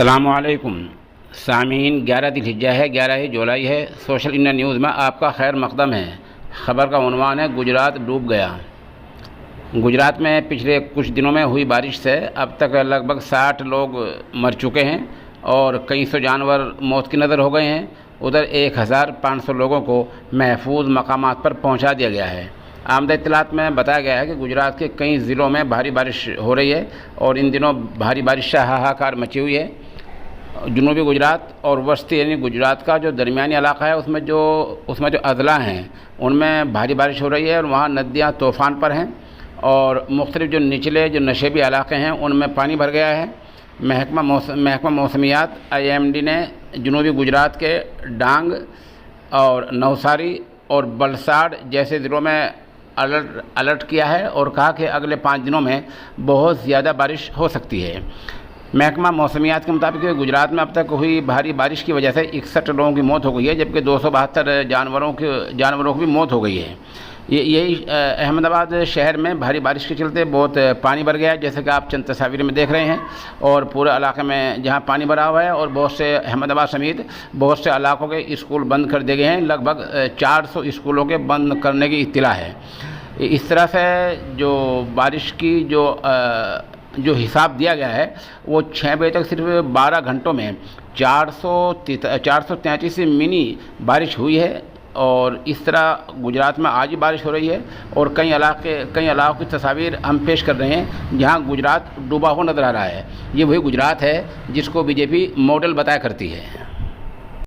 अस्सलामुअलैकुम सामीन। 11 दिलहिज्जा है, 11 जुलाई है। सोशल इंडिया न्यूज़ में आपका खैर मकदम है। ख़बर का उन्वान है गुजरात डूब गया। गुजरात में पिछले कुछ दिनों में हुई बारिश से अब तक लगभग 60 लोग मर चुके हैं और कई सौ जानवर मौत की नज़र हो गए हैं। उधर 1500 लोगों को महफूज मकामात पर पहुंचा दिया गया है। आमदा इत्तलात में बताया गया है कि गुजरात के कई ज़िलों में भारी बारिश हो रही है और इन दिनों भारी बारिश से हाहाकार मची हुई है। जनूबी गुजरात और वस्ती यानी गुजरात का जो दरमियानी इलाका है उसमें जो अज़ला हैं उनमें भारी बारिश हो रही है और वहाँ नदियाँ तूफ़ान पर हैं और मुख्तलिफ़ जो निचले जो नशेबी इलाके हैं उनमें पानी भर गया है। महकमा मौसमियात IMD ने जनूबी गुजरात के डांग और नवसारी और वलसाड जैसे ज़िलों में अलर्ट किया है और कहा कि अगले 5 दिनों में बहुत ज़्यादा बारिश हो सकती है। महकमा मौसमियात के मुताबिक गुजरात में अब तक हुई भारी बारिश की वजह से 61 लोगों की मौत हो गई है, जबकि 272 जानवरों की भी मौत हो गई है। यही अहमदाबाद शहर में भारी बारिश के चलते बहुत पानी भर गया है, जैसे कि आप चंद तस्वीर में देख रहे हैं। और पूरे इलाके में जहां पानी भरा हुआ है और बहुत से अहमदाबाद समेत बहुत से इलाकों के स्कूल बंद कर दिए गए हैं। लगभग 400 स्कूलों के बंद करने की इत्तला है। इस तरह से जो बारिश की जो हिसाब दिया गया है वो 6 बजे तक सिर्फ 12 घंटों में 433 मिनी बारिश हुई है। और इस तरह गुजरात में आज ही बारिश हो रही है और कई इलाकों की तस्वीर हम पेश कर रहे हैं जहां गुजरात डूबा हुआ नज़र आ रहा है। ये वही गुजरात है जिसको BJP मॉडल बताया करती है।